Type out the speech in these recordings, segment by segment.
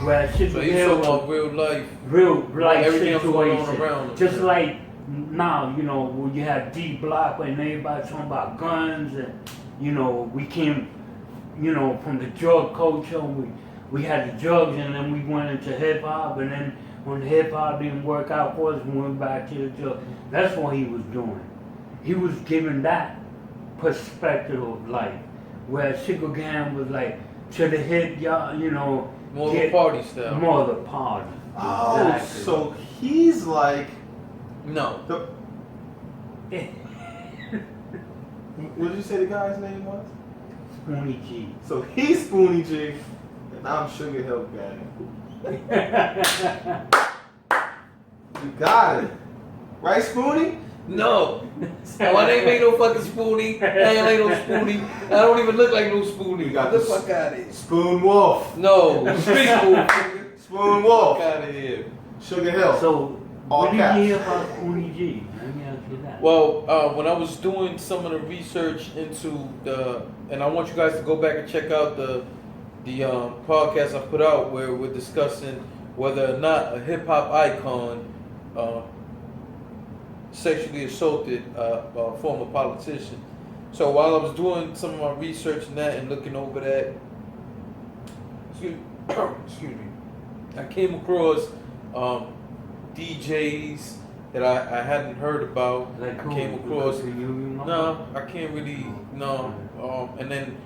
where shit So was you here talking was about real life. real life Everything else going on situation. around them. Just like now, you know, when you have D Block and everybody talking about guns and, you know, we came, you know, from the drug culture. We had the drugs and then we went into hip hop, and then when hip hop didn't work out for us, we went back to the drugs. That's what he was doing. He was giving that perspective of life, where Sugar Gang was like to the hip, y'all, you know, More of a party style. more of the party. Oh, Exactly. so he's like No. what did you say the guy's name was? Spoonie G. So he's Spoonie G, and I'm Sugar Hill Gang. You got it. Right, Spoonie? No. My name ain't no fucking Spoonie. I ain't no Spoonie. I don't even look like no Spoonie. You got Get the this- fuck out of here. Spoon Wolf. No. Street food. Spoon Wolf. Fuck out of here. Sugar Hill. So, All what did caps. you hear about Spoonie G? Let me ask you that. Well, when I was doing some of the research into and I want you guys to go back and check out the podcast I put out where we're discussing whether or not a hip hop icon sexually assaulted a former politician. So while I was doing some of my research in that and looking over that, excuse me, I came across DJs that I hadn't heard about. Like I who? came across. You know? No, I can't really. No. And then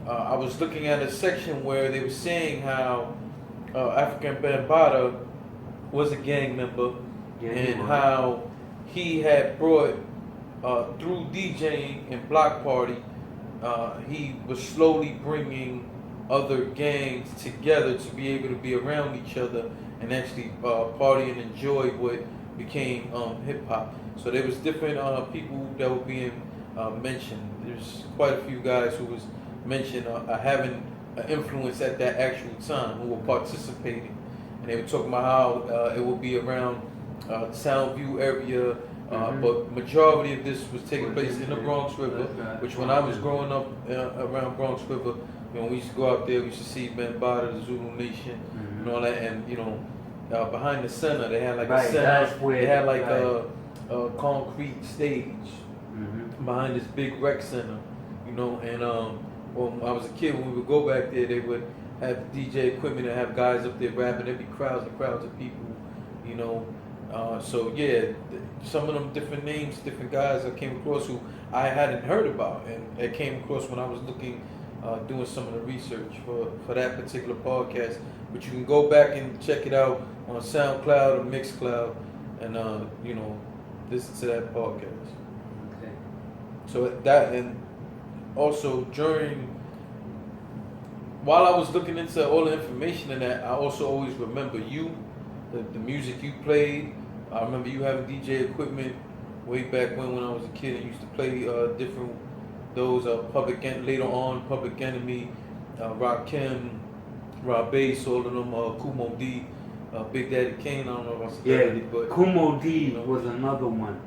I was looking at a section where they were saying how African Bambaataa was a gang member, Yeah, he and was. how he had brought through DJing and block party, he was slowly bringing other gangs together to be able to be around each other and actually party and enjoy what became hip hop. So there was different people that were being mentioned. There's quite a few guys who was mentioned having an influence at that actual time, who were participating, and they were talking about how it would be around the Soundview area. But majority of this was taking place in the Bronx River, which when I was growing up around Bronx River, you know, we used to go out there, we used to see Bambaataa, the Zulu Nation, and all that, and you know, behind the center they had like a center, they had like a concrete stage behind this big rec center, you know, and when I was a kid, when we would go back there, they would have DJ equipment and have guys up there rapping. There'd be crowds and crowds of people, you know. So yeah, some of them different names, different guys I came across who I hadn't heard about, and I came across when I was looking, doing some of the research for that particular podcast. But you can go back and check it out on SoundCloud or Mixcloud, and you know, listen to that podcast. Okay. So that, and also while I was looking into all the information in that, I also always remember you, the music you played. I remember you having DJ equipment way back when I was a kid and used to play different those later on Public Enemy, Rakim, Rob Bass, all of them, Kumo D, Big Daddy Kane. I don't know if I said that already, but Kumo D was another one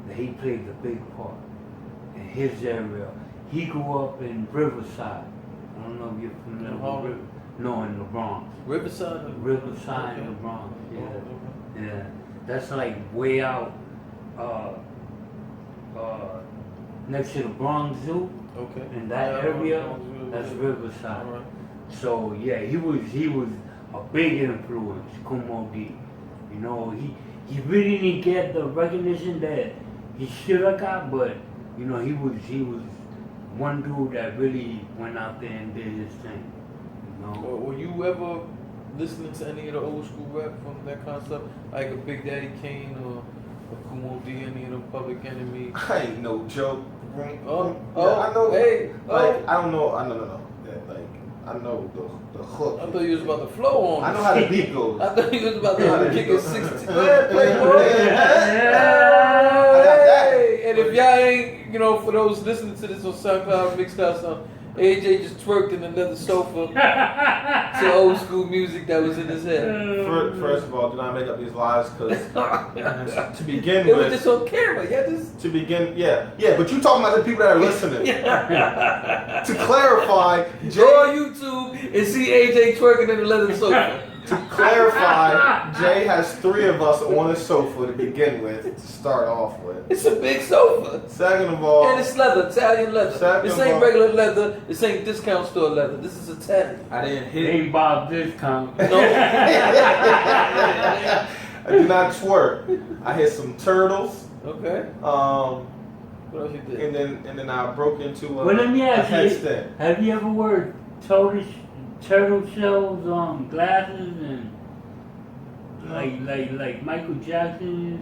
that he played a big part in his area. He grew up in Riverside. I don't know if you're familiar with Riverside. No, in the Bronx. Riverside? Riverside in the Bronx, yeah. Yeah. That's like way out next to the Bronx Zoo. Okay. In that area, that's Riverside. All right. So yeah, he was a big influence, Kumo D. You know, he really didn't get the recognition that he should have got, but you know, he was one dude that really went out there and did his thing. You know. Were you ever listening to any of the old school rap from that kind of stuff, like a Big Daddy Kane or Kumo D, any of them Public Enemy? I ain't no joke. Oh, I know. Hey, like I don't know. No. Yeah, like I know the hook. I thought you was about to flow on. I know how the beat goes. I thought you was about to kick a 60. And if y'all ain't, you know, for those listening to this on SoundCloud, Mixcloud, something, AJ just twerked in another sofa to old school music that was in his head. First of all, do not make up these lies, because to begin It was with, just on camera. Yeah, just. to begin, yeah, but you talking about the people that are listening. To clarify, Go on YouTube and see AJ twerking in the leather sofa. To clarify, Jay has 3 of us on a sofa to begin with, to start off with. It's a big sofa. Second of all, And it's leather, Italian leather. Second This of ain't all- regular leather. This ain't discount store leather. This is Italian. I didn't hit. Ain't Bob discount. No. I did not twerk. I hit some turtles. Okay. What else you did? And then I broke into a, Well, let me a ask you, headstand. have you ever worn turtle shells on glasses and like Michael Jackson?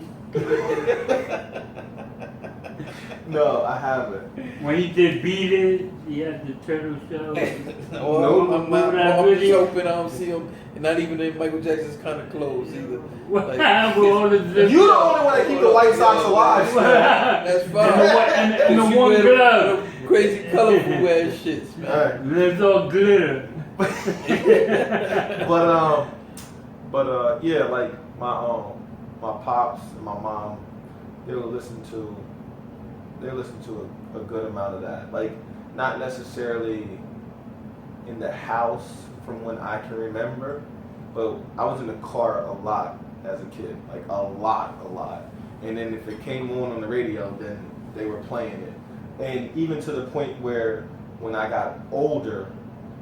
No, I haven't. When he did Beat It, he had the turtle shell. Well, No, I'm not remember that walking video? open. I don't see him. And not even in Michael Jackson's kind of clothes either. What Like- happened with all the zip? You the only one that keep the White Sox alive. still. That's fine. And the You one wear glove. the crazy colorful ass shits, man. Alright. And it's all glitter. But yeah, like my pops and my mom, they would listen to a good amount of that. Like not necessarily in the house from when I can remember, but I was in the car a lot as a kid, like a lot. And then if it came on the radio, then they were playing it. And even to the point where when I got older,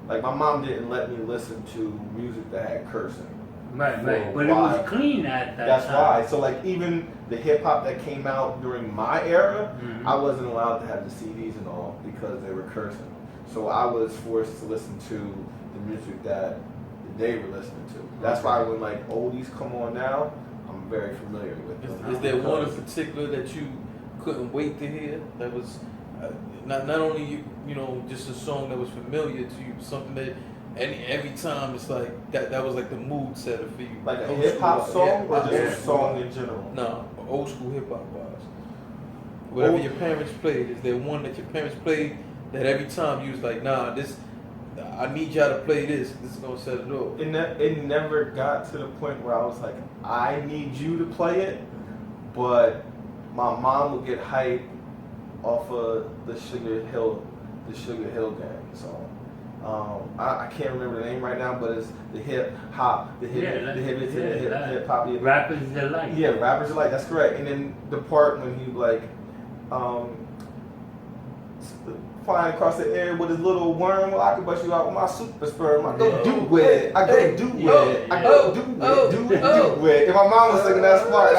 like my mom didn't let me listen to music that had cursing. Right. For But a it while. was clean at that That's time. why. So like even the hip hop that came out during my era, Mhm. I wasn't allowed to have the CDs and all because they were cursing. So I was forced to listen to the music that they were listening to. That's why when like oldies come on now, I'm very familiar with them. Is there one in particular that you couldn't wait to hear? That was not only you know just a song that was familiar to you, something that every time it's like that was like the mood setter for you. Like a Old hip hop school, song or just yeah. a song in general? No, old school hip hop vibes. Whatever your parents played, is there one that your parents played that every time you was like, nah, this, I need y'all to play this. This is gonna set it off. It never got to the point where I was like, I need you to play it, but my mom would get hype off of the Sugar Hill Gang song. I can't remember the name right now, but it's the hip hop, the hip hop. Rappers Delight. Yeah, Rappers Delight. That's correct. And then the part when he like, flying across the air with his little worm. Well, I can bust you out with my super sperm. I go do it. I go do it. I go do it. Do it. And my mom was singing that part.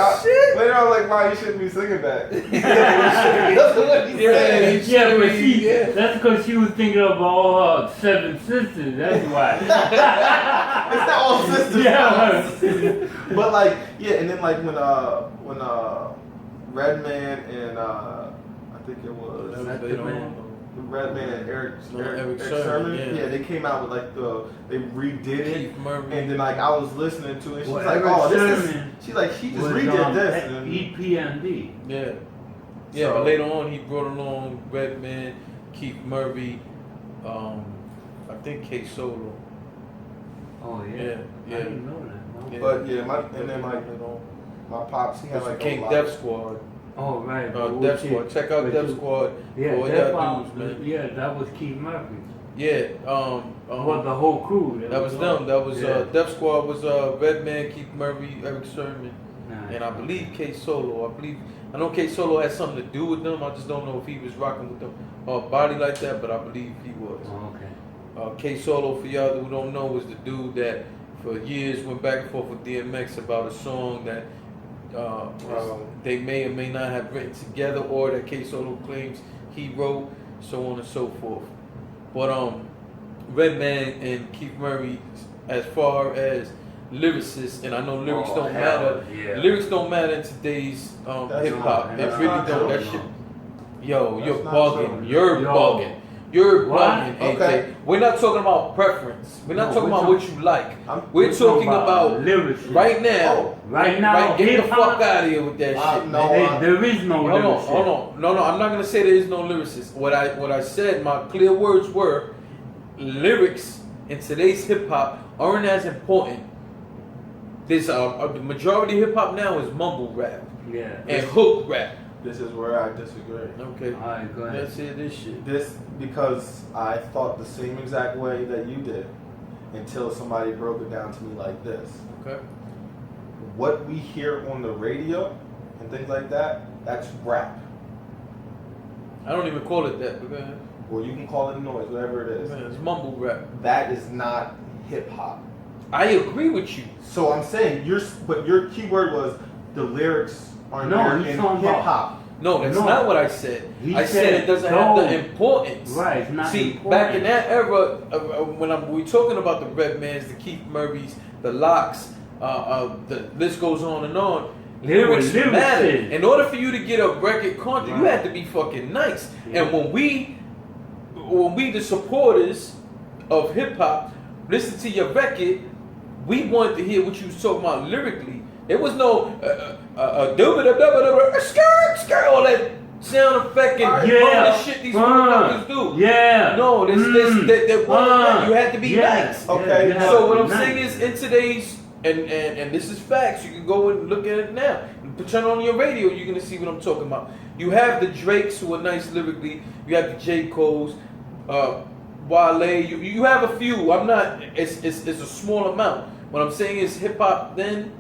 Later I was like, "Mom, you shouldn't be singing that." That's what he said. Yeah, but that's because she was thinking of all her 7 sisters. That's why. It's not all sisters. Yeah. But like, yeah, and then like when Redman and I think it was Redman and Eric Sermon. Yeah, they came out with like they redid it, Keith Murray. and then like I was listening to it. She's Well, like, Eric "Oh, this is." Sermon She's like, "She just was redid on this." And EPMD. Yeah. Yeah, So- but later on he brought along Redman, Keith Murray, I think K Solo. Oh Yeah, yeah. yeah. I didn't know that. No. Yeah. But yeah, my pops, he had like King a lot. Death Squad. Oh right. Death Squad. Check out Death Squad. Yeah, for all Death y'all dudes, man. Yeah, that was Keith Murphy. Yeah. Well, the whole crew. That was them. That was Death Squad was Redman, Keith Murray, Eric Sermon, Nah. and I believe K Solo. I know K Solo had something to do with them. I just don't know if he was rocking with them body like that, but I believe he was. Oh, okay. K Solo, for y'all who don't know, was the dude that for years went back and forth with DMX about a song that they may or may not have written together, or that K Solo claims he wrote, so on and so forth. But Redman and Keith Murray, as far as lyricists, and I know lyrics don't matter. Yeah. Lyrics don't matter in today's hip hop. It that's really not don't. true. That shit. Yo, That's you're not bugging. true. You're Yo. bugging. You're What? bugging, AJ. Okay. We're not talking about preference. We're not No, talking we're about what you like. We're We're talking about lyrics. right now. Oh, right now, Get the hip-hop- fuck out of here with that shit, no, man. There is no Hold lyrics. on. No, I'm not gonna say there is no lyricist. What I said, my clear words were, lyrics in today's hip hop aren't as important. There's the majority of hip hop now is mumble rap Yeah. and hook rap. This is where I disagree. Okay, All right, go ahead. let's hear this shit. This because I thought the same exact way that you did, until somebody broke it down to me like this. Okay. What we hear on the radio and things like that, that's rap. I don't even call it that, but man, Or you can call it noise, whatever it is. it's mumble rap. That is not hip hop. I agree with you. So I'm saying but your key word was the lyrics are No, in he's talking hip about- hop. No, that's No. not what I said. He I said it doesn't have no. the importance. Right, it's not See, important. back in that era, when we're talking about the Redmans, the Keith Murrays, the Locks, the list goes on and on. They were Lyrics matter. lyricists. In order for you to get a record contract, you Right. had to be fucking nice. Yeah. And when we the supporters of hip hop, listen to your record, we wanted to hear what you was talking about lyrically. There was no skirt, all that sound effect and Yeah. the shit these motherfuckers do. Yeah. No, you had to be nice. Okay, you have So to what be I'm nice. saying is, in today's and this is facts. You can go and look at it now. Turn on your radio. You're gonna see what I'm talking about. You have the Drakes who are nice lyrically. You have the J. Cole's, Wale. You have a few. I'm not. It's a small amount. What I'm saying is hip hop then,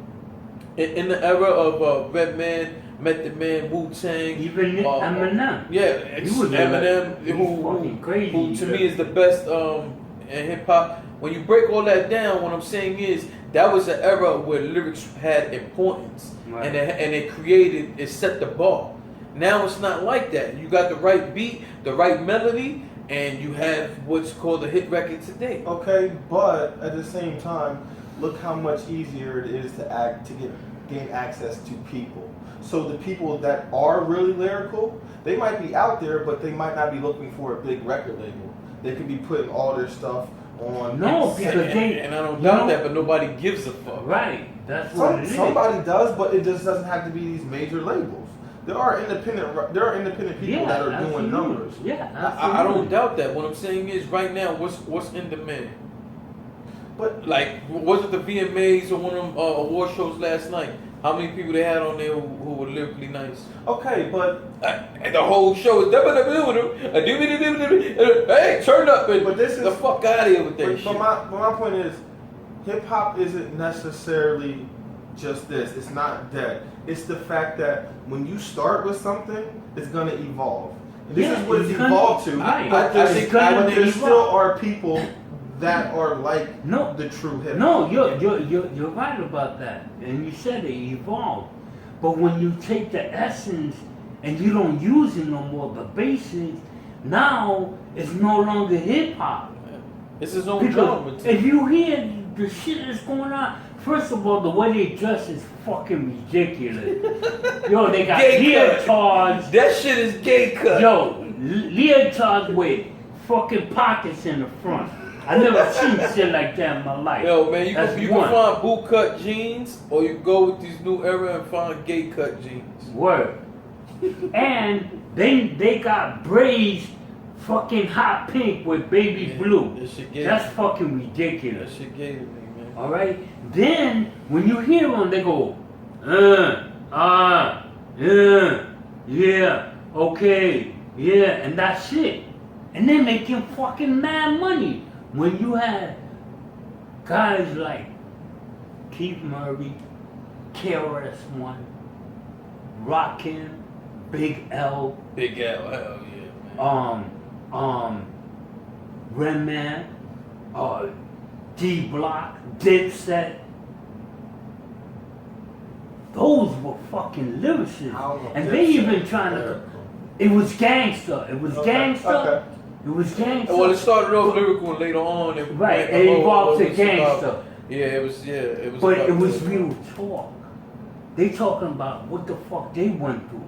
in the era of Redman, Method Man, Wu Tang, Even Eminem. yeah, He was Eminem, fucking crazy. who to me is the best in hip hop. When you break all that down, what I'm saying is that was an era where lyrics had importance, Right. and it set the bar. Now it's not like that. You got the right beat, the right melody, and you have what's called a hit record today. Okay, but at the same time, look how much easier it is to gain access to people. So the people that are really lyrical, they might be out there, but they might not be looking for a big record label. They could be putting all their stuff on. No, because And I don't doubt that, but nobody gives a fuck. Right. That's what it is. Somebody does, but it just doesn't have to be these major labels. There are independent people that are doing numbers. Yeah, I don't doubt that. What I'm saying is, right now, what's in demand? But Like, was it the VMAs or one of them award shows last night? How many people they had on there who were lyrically nice? okay, but And the whole show is hey, turn up and But this is- the fuck out of here with that but shit. my point is, hip hop isn't necessarily just this. It's not that. It's the fact that when you start with something, it's gonna evolve. And this Yeah, is what it's it's gonna- evolved to. right. But I think there evolve. still are people that are like No. the true hip hop. No, you're right about that, and you said it evolved. But when you take the essence and you don't use it no more, the basics, now it's no longer hip hop. It's his own genre. Because if you hear the shit that's going on, first of all, the way they dress is fucking ridiculous. Yo, they got Gay cut. leotards. That shit is gay cut. Yo, leotards with fucking pockets in the front. I never seen shit like that in my life. Yo, man, you That's can one. find boot cut jeans, or you go with these new era and find gay cut jeans. Word. And they got braids fucking hot pink with baby Yeah, blue. that shit gay. That's fucking That ridiculous. shit gay to me, man. All right. Then when you hear them, they go, yeah, okay, yeah, and that's it. And they're making fucking mad money. When you had guys like Keith Murray, KRS-One, Rockin', Big L, Big L, hell yeah, man. Redman, D Block, Dipset. Those were fucking lyricists. I don't know And if they Dipset even was trying to. lyrical. It was gangster. It was Okay, gangster. okay. It was gangster. Well, it started off lyrical and later on it Right, went it about evolved what to it was about. gangster. It was. But about it was the- real talk. They talking about what the fuck they went through.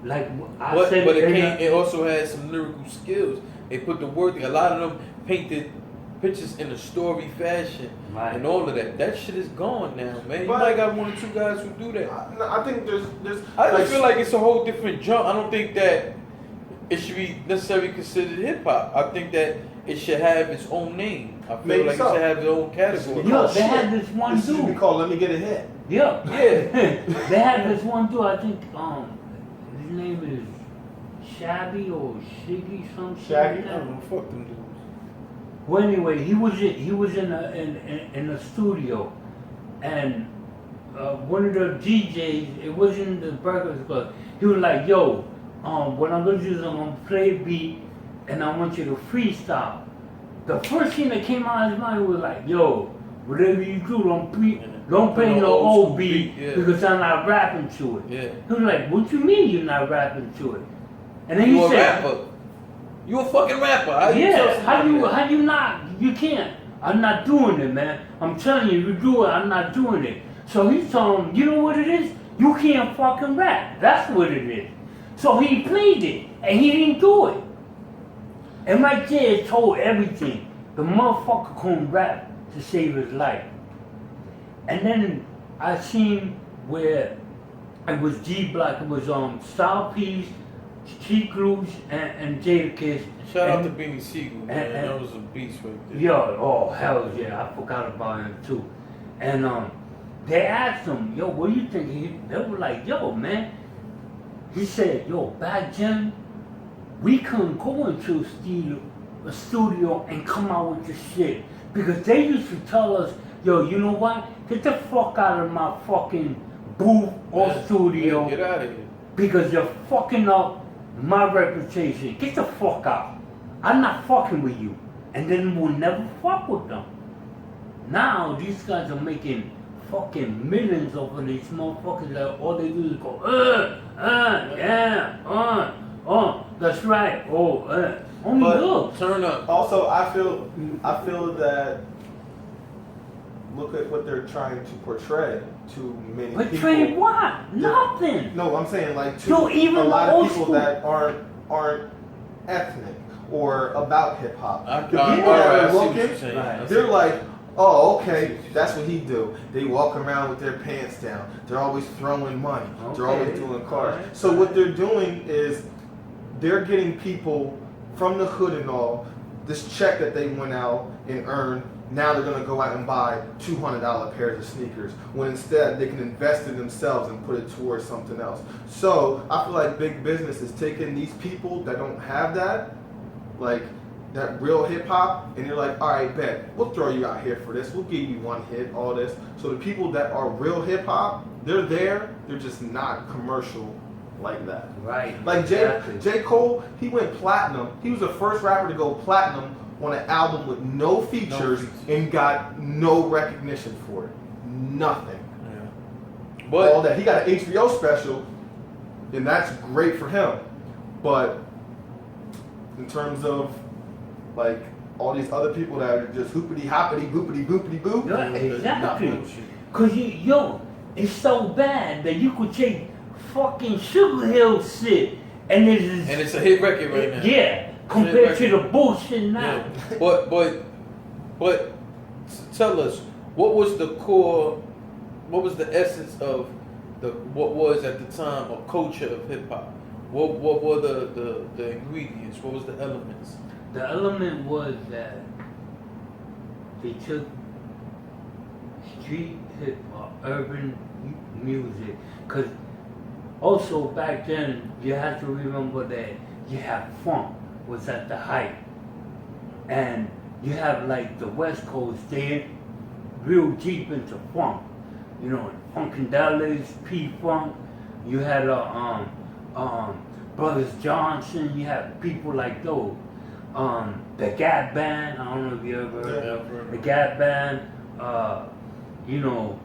Like I But said, it also had some lyrical skills. They put the word. A lot of them painted pictures in a story fashion Right. and all of that. That shit is gone now, man. You But- might got one or two guys who do that. I think there's I just feel like it's a whole different jump. I don't think that it should be necessarily considered hip hop. I think that it should have its own name. I feel Maybe like so. it should have its own category. Yo, they had this one This should be dude. called "Let Me Get a Hit." Yeah. Yeah. They had this one dude, I think, his name is Shabby or Shiggy, some shit. Shaggy? like I that. don't know. Fuck them dudes. Well, anyway, he was in a studio, and one of the DJs, it wasn't the Breakfast Club. He was like, "Yo, what I'm gonna do is I'm gonna play a beat, and I want you to freestyle." The first thing that came out of his mind was like, "Yo, whatever you do, don't play no old beat because I'm not rapping to it." Yeah. He was like, "What you mean you're not rapping to it?" And then You he a said, rapper. You a fucking rapper. How you "Yeah, tell somebody that? how you not? You can't. I'm not doing it, man. I'm telling you, you do it. I'm not doing it." So he told him, "You know what it is? You can't fucking rap. That's what it is." So he played it, and he didn't do it. And right there, it told everything. The motherfucker couldn't rap to save his life. And then I seen where it was G Block, it was Style Piece, Cheek Loose, and Jadakiss. Shout out to Beanie Siegel, man. and- That was a beast right there. Yo, oh hell yeah, I forgot about him too. And they asked him, "Yo, what do you think?" They were like, "Yo, man." He said, "Yo, back then, we couldn't go into a studio and come out with this shit because they used to tell us, yo, you know what? Get the fuck out of my fucking booth or studio Man, get out of here. because you're fucking up my reputation. Get the fuck out. I'm not fucking with you." And then we'll never fuck with them. Now these guys are making fucking millions over these motherfuckers that all they do is go, yeah, that's right, only But looks. turn up. Also, I feel that look at what they're trying to portray to many But people. train what? Nothing. No, I'm saying like to Yo, even a lot the of old people school. that aren't ethnic or about hip hop. I- The people I- that I are see what looking, you're saying. Right. I see they're what like, you're saying. oh, okay, that's what he do. They walk around with their pants down. They're always throwing money. They're always Okay. doing cars. Alright. So what they're doing is they're getting people from the hood and all this check that they went out and earned. Now they're gonna go out and buy $200 pairs of sneakers when instead they can invest in themselves and put it towards something else. So I feel like big business is taking these people that don't have that, like that real hip hop, and you're like, all right, bet, we'll throw you out here for this. We'll give you one hit, all this. So the people that are real hip hop, they're there. They're just not commercial like that. Right. Like exactly. J. Cole, he went platinum. He was the first rapper to go platinum on an album with no features and got no recognition for it. Nothing. Yeah. All But that. He got an HBO special, and that's great for him. But in terms of like all these other people that are just hoopity hoppity boopity boopity boop. Yeah, exactly. Nah, bullshit. Cause it's so bad that you could take fucking Sugar Hill shit and it's a hit record right now. Yeah, compared to the bullshit now. Yeah. But tell us, what was the core, what was the essence of what was at the time a culture of hip hop? What were the ingredients? What was the elements? The element was that they took street hip hop, urban music, because also back then you have to remember that you have funk was at the height, and you have like the West Coast, they real deep into funk, you know, Funkadelics, P-Funk. You had Brothers Johnson. You had people like those. The Gap Band. I don't know if you ever heard of the Gap Band. You know.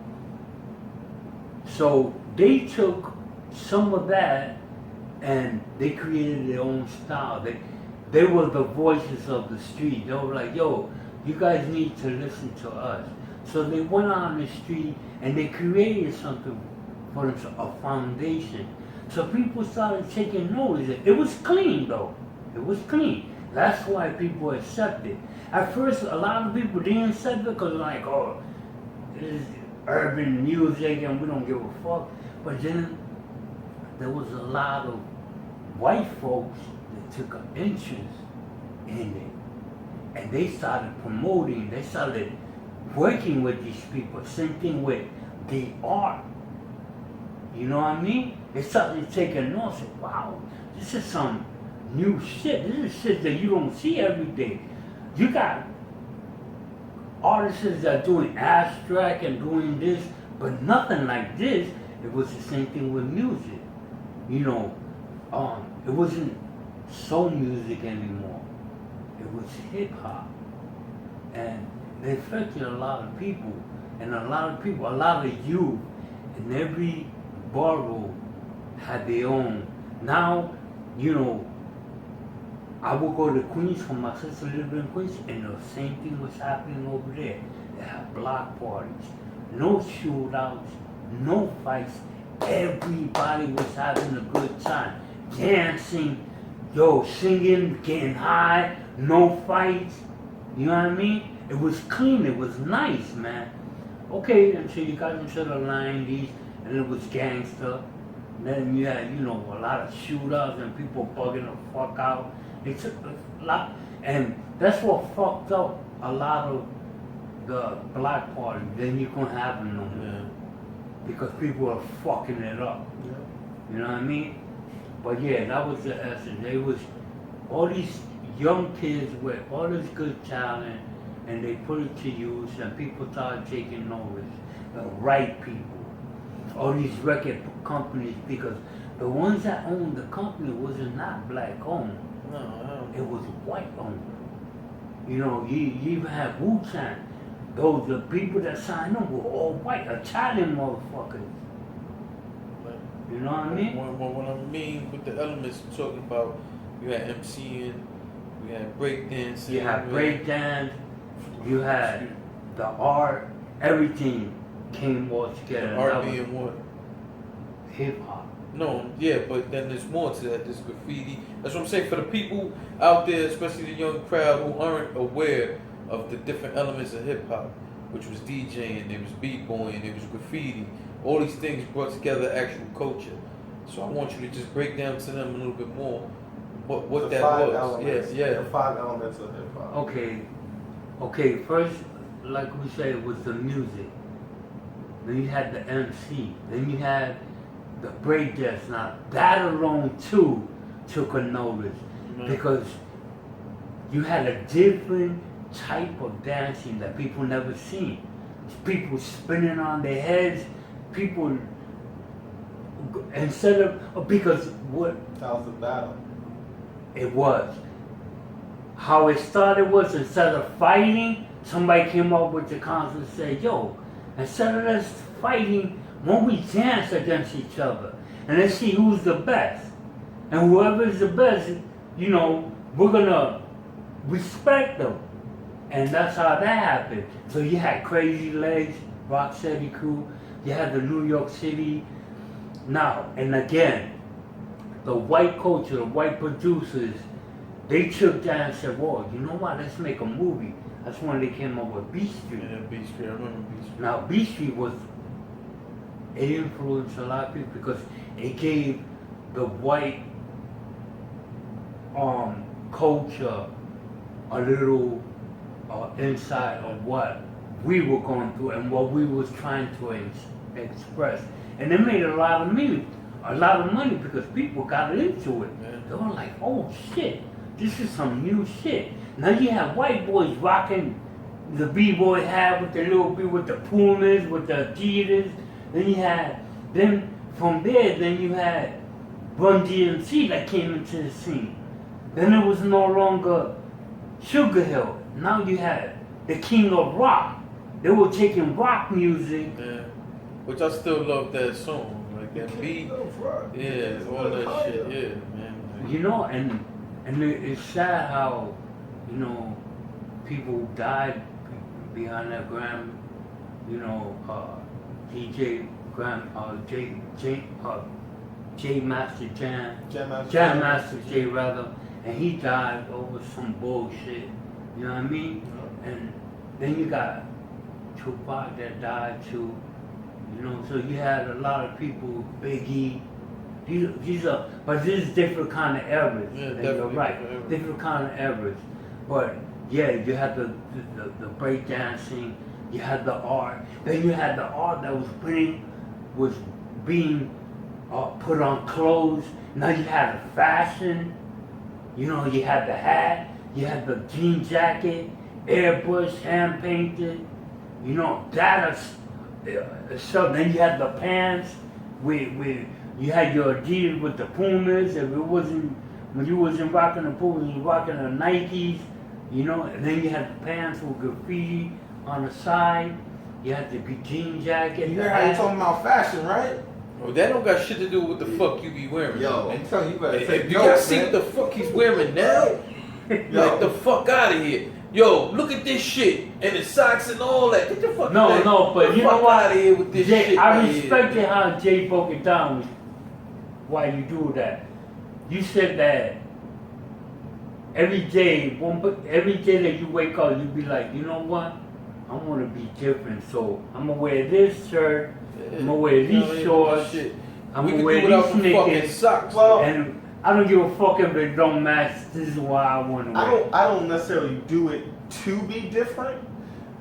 So they took some of that and they created their own style. They were the voices of the street. They were like, yo, you guys need to listen to us. So they went out on the street and they created something for themselves, a foundation. So people started taking notice. It was clean though. It was clean. That's why people accepted it. At first, a lot of people didn't accept it because like, oh, this is urban music and we don't give a fuck. But then there was a lot of white folks that took an interest in it. And they started promoting, they started working with these people. Same thing with the art. You know what I mean? They started taking notes. Say, wow, this is some new shit. This is shit that you don't see every day. You got artists that are doing abstract and doing this, but nothing like this. It was the same thing with music. You know, it wasn't soul music anymore. It was hip hop, and it affected a lot of people, and a lot of youth, in every borough had their own. Now, you know, I would go to Queens for my sister lived in Queens, and the same thing was happening over there. They had block parties, no shootouts, no fights. Everybody was having a good time, dancing, singing, getting high, no fights. You know what I mean? It was clean, it was nice, man. Okay, until you got into the 90s, and it was gangster. Then you had, a lot of shootouts and people bugging the fuck out. They took a lot, and that's what fucked up a lot of the black party. Then you couldn't have them no more. Yeah. Because people were fucking it up. Yeah. You know what I mean? But yeah, that was the essence. They was all these young kids with all this good talent, and they put it to use, and people started taking notice. The right people. All these record companies, because the ones that owned the company wasn't not black owned. No, It was white owned. You even had Wu-Tang. The people that signed them were all white, Italian motherfuckers. You know what I mean? What I mean with the elements you're talking about, you had MCing, you had breakdancing. You had breakdance, you had the art, everything came all together. Art being what? Hip hop. No, yeah, but then there's more to that. There's graffiti. That's what I'm saying. For the people out there, especially the young crowd who aren't aware of the different elements of hip hop, which was DJing, there was b-boying, there was graffiti. All these things brought together actual culture. So I want you to just break down to them a little bit more what The that five was. elements, Yeah. The 5 elements of hip hop. Okay, first, like we said, it was the music. Then you had the MC. Then you had the breakdance. Now, that alone, too, took a notice. Because you had a different type of dancing that people never seen. People spinning on their heads. People, instead of, because what That was the battle. it was. How it started was, instead of fighting, somebody came up with the concept and said, yo, instead of us fighting, won't we dance against each other? And let's see who's the best. And whoever's the best, we're gonna respect them. And that's how that happened. So you had Crazy Legs, Rocksteady Crew, you had the New York City. Now, and again, the white culture, the white producers, they took that and said, well, you know what, let's make a movie. That's when they came up with Beat Street. Yeah, Beat Street, I remember Beat Street. Now, Beat Street it influenced a lot of people because it gave the white culture a little insight of what we were going through and what we was trying to express. And it made a lot of money because people got into it. Yeah. They were like, oh shit, this is some new shit. Now you have white boys rocking the B-boy hat with the little bit with the Pumas, with the Adidas. From there, you had Run DMC that came into the scene. Then it was no longer Sugar Hill. Now you had the King of Rock. They were taking rock music. Yeah. Which I still love that song. Like that beat. Yeah, all that shit. Yeah, man. And it's sad how, people died behind that J Master Jam. Jam Master J rather. And he died over some bullshit. You know what I mean? And then you got Tupac that died too. So you had a lot of people, Biggie. But this is different kind of eras. Yeah, and definitely. you're right, different kind of eras. But yeah, you had the breakdancing, you had the art. Then you had the art that was being put on clothes. Now you had the fashion. You had the hat, you had the jean jacket. airbrush, hand painted, you know, that is so. Then you had the pants with you had your Adidas with the Pumas. If it wasn't when you wasn't rocking the Pumas, you was rocking the Nikes, you know. And then you had the pants with graffiti on the side. You had the jean jacket. You hear how you talking about fashion, right? Well, that don't got shit to do with the fuck you be wearing. Yo, I'm telling you, you better If take you gotta notes, see man. what the fuck he's wearing now, like the fuck out of here. Yo, look at this shit and the socks and all that. Get the fuck But you know what? out of here with this Jay, shit. I right respected here. how Jay broke it down. Why you do that? You said that every day that you wake up, you be like, you know what? I want to be different, so I'm gonna wear this shirt. I'm gonna wear these shorts. I'm We gonna can wear do without these the fucking sneakers. socks. Well, And I don't give a fuck if it don't match. This is why I want to wear. I don't necessarily do it to be different.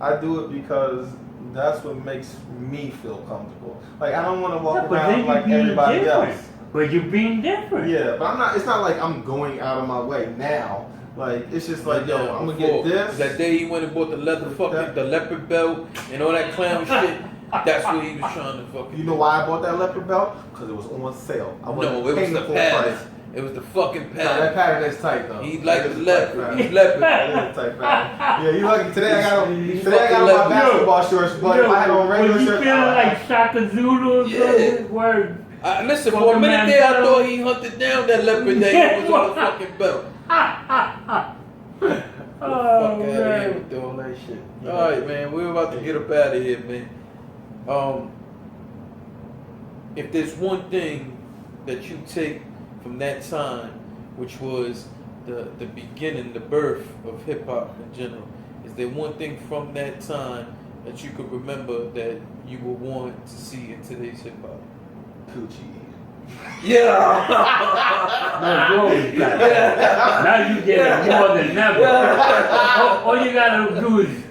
I do it because that's what makes me feel comfortable. Like I don't want to walk But then around you're like being everybody different. else. But you're being different. Yeah, but I'm not. It's not like I'm going out of my way now. Like it's just like, yo, I'm gonna get this. That day he went and bought the leather fucking the leopard belt and all that clown shit. That's what he was trying to fucking. You know why I bought that leopard belt? Because it was on sale. I wasn't No, it was paying the full pattern. price. It was the fucking Nah, that pattern. pattern is tight though. He liked It the is leopard. tight He's pattern. leopard. It is tight pattern. Yeah, you lucky. Today I got on. He's Today I got fucking on my leopard. basketball shorts, but if I had on regular was you shorts, feeling like Shaka Zulu or Yeah. something? Word. Listen, for a minute there, I thought he hunted down that leopard that was on the fucking belt. Oh, Fuck out of here man. with all that shit. Alright, man, we're about to get up out of here, man. If there's one thing that you take from that time, which was the beginning, the birth of hip hop in general, is there one thing from that time that you could remember that you would want to see in today's hip hop? Coochie. Yeah. No, you always got that. Now you get it more than ever. All you gotta do is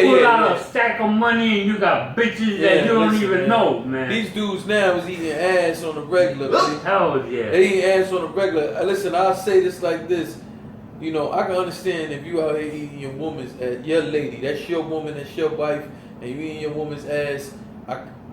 pull out a stack of money and you got bitches that you don't even man. know, man. These dudes now is eating ass on the regular. Hell yeah. They eat ass on the regular. Listen, I'll say this like this. You know, I can understand if you out here eating your woman's ass, your lady, that's your woman, that's your wife, and you eating your woman's ass.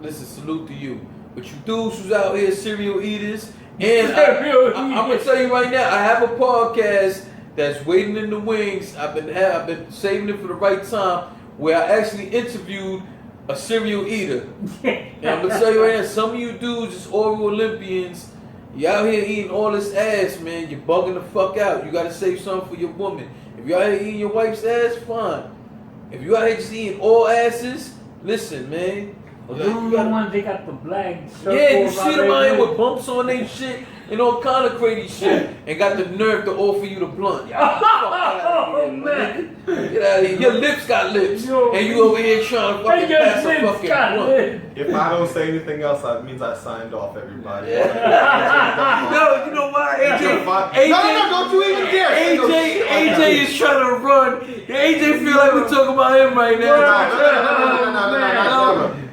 Listen, salute to you. But you dudes who's out here serial eaters, and I'm gonna tell you right now, I have a podcast that's waiting in the wings. I've been saving it for the right time, where I actually interviewed a serial eater. And I'm gonna tell you right now, some of you dudes is oral Olympians. You out here eating all this ass, man. You're bugging the fuck out. You gotta save something for your woman. If you out here eating your wife's ass, fine. If you out here just eating all asses, listen, man. Those are the ones they got the black circle. Yeah, you see them out here with with bumps on their shit and all kind of crazy shit, and got the nerve to offer you the blunt. Fuck outta here, man. Get out of here. Your lips got lips, and you over here trying to fucking pass a fucking blunt. If I don't say anything else, that means I signed off, everybody. No, you know why? AJ, No, don't you even dare. AJ is trying to run. AJ feel like we're talking about him right now.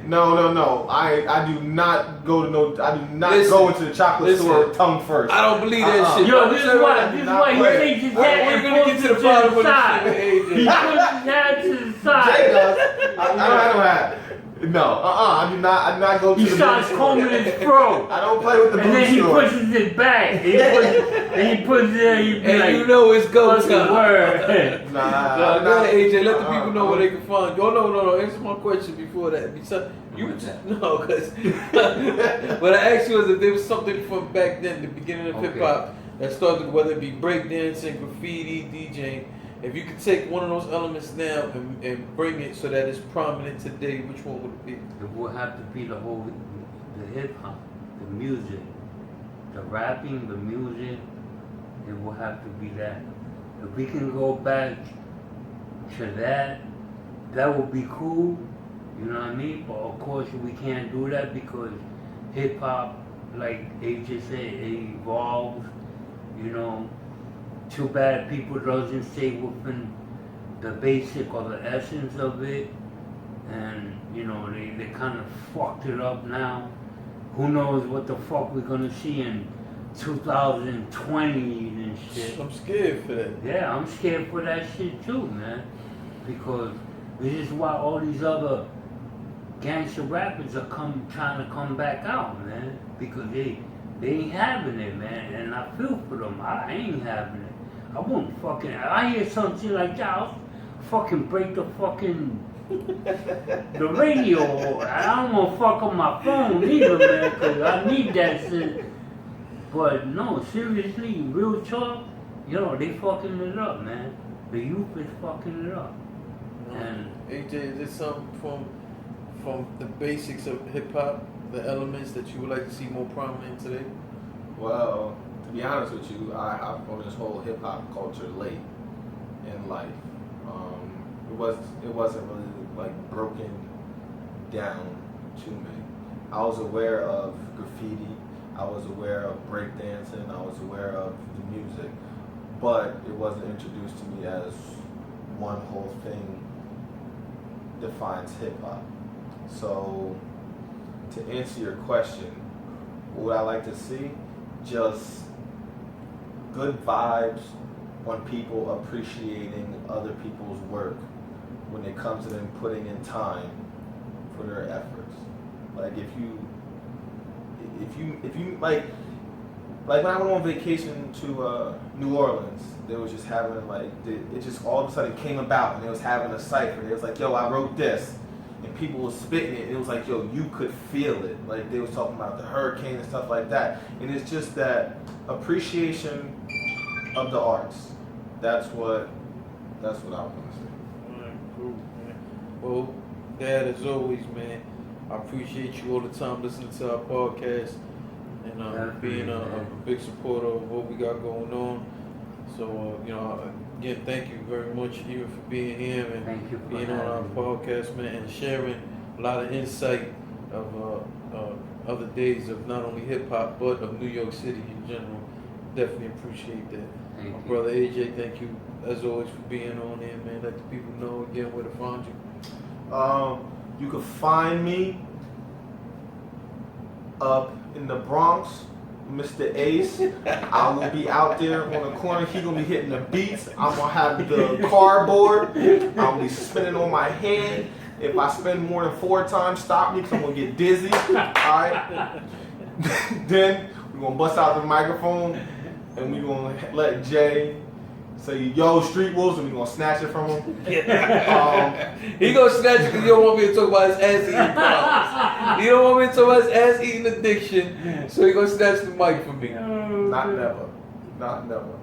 No. I do not go to I do not go into the chocolate store tongue first. I don't believe that shit. Yo, this is why he takes his head We're and gonna pulls get it to the bottom of side. this shit with He AJ. puts his head to the Jay side. does. I don't have. No, I do not go to He the starts boot combing store. his throat. I don't play with the And boot then he store. pushes it back. And he puts it there. He be And like, you know it's go fucking time. word. Nah, Go ahead, AJ. Let the people know where they can find you. Oh no. Answer my question before that. Because what I asked you was if there was something from back then, the beginning of hip hop, that started, whether it be breakdancing, graffiti, DJing. If you could take one of those elements now and bring it so that it's prominent today, which one would it be? It will have to be the hip hop, the music, the rapping, the music. It will have to be that. If we can go back to that, that would be cool. You know what I mean? But of course we can't do that because hip hop, like AJ said, it evolves. You know. Too bad people doesn't stay within the basic or the essence of it, and you know they kind of fucked it up now. Who knows what the fuck we're gonna see in 2020 and shit. I'm scared for that. Yeah, I'm scared for that shit too, man. because this is why all these other gangster rappers are trying to come back out, man, because they ain't having it, man, and I feel for them. I ain't having it. I won't fucking. I hear something like that, I'll fucking break the fucking the radio. I don't want to fuck up my phone either, man, because I need that shit. But no, seriously, real talk, yo, they fucking it up, man. The youth is fucking it up. And AJ, is there something from the basics of hip hop, the elements that you would like to see more prominent today? Well, to be honest with you, I hop on this whole hip hop culture late in life. It wasn't really like broken down to me. I was aware of graffiti. I was aware of breakdancing. I was aware of the music, but it wasn't introduced to me as one whole thing defines hip hop. So, to answer your question, what would I like to see? Just good vibes on people appreciating other people's work when it comes to them putting in time for their efforts. Like if you like when I went on vacation to New Orleans, they was just having it just all of a sudden came about, and they was having a cipher. It was like, yo, I wrote this, and people was spitting it. And it was like, yo, you could feel it. Like they was talking about the hurricane and stuff like that. And it's just that appreciation of the arts. That's what I want to say. Alright, cool, man. Well, Dad, as always, man, I appreciate you all the time listening to our podcast and being a big supporter of what we got going on. So, again, thank you very much even for being here and thank you for being on our podcast, man, and sharing a lot of insight of other days of not only hip hop but of New York City in general. Definitely appreciate that. Thank My you. brother AJ, thank you as always for being on here, man. Let the people know again where to find you. You can find me up in the Bronx, Mr. Ace. I will be out there on the corner. He gonna be hitting the beats. I'm gonna have the cardboard. I'll be spinning on my head. If I spin more than 4 times, stop me because I'm gonna get dizzy. Alright? Then we're gonna bust out the microphone and we're gonna let Jay say, yo, Street Wolves, and we're gonna snatch it from him. He gonna snatch it because you don't want me to talk about his ass eating problems. You don't want me to talk about his ass eating addiction, so he gonna snatch the mic from me. Not never. Not never.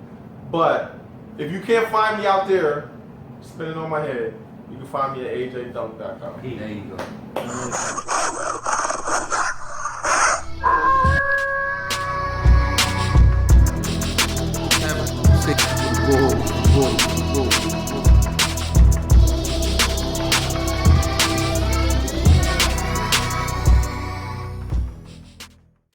But if you can't find me out there spinning on my head, you can find me at ajdunk.com. There you go.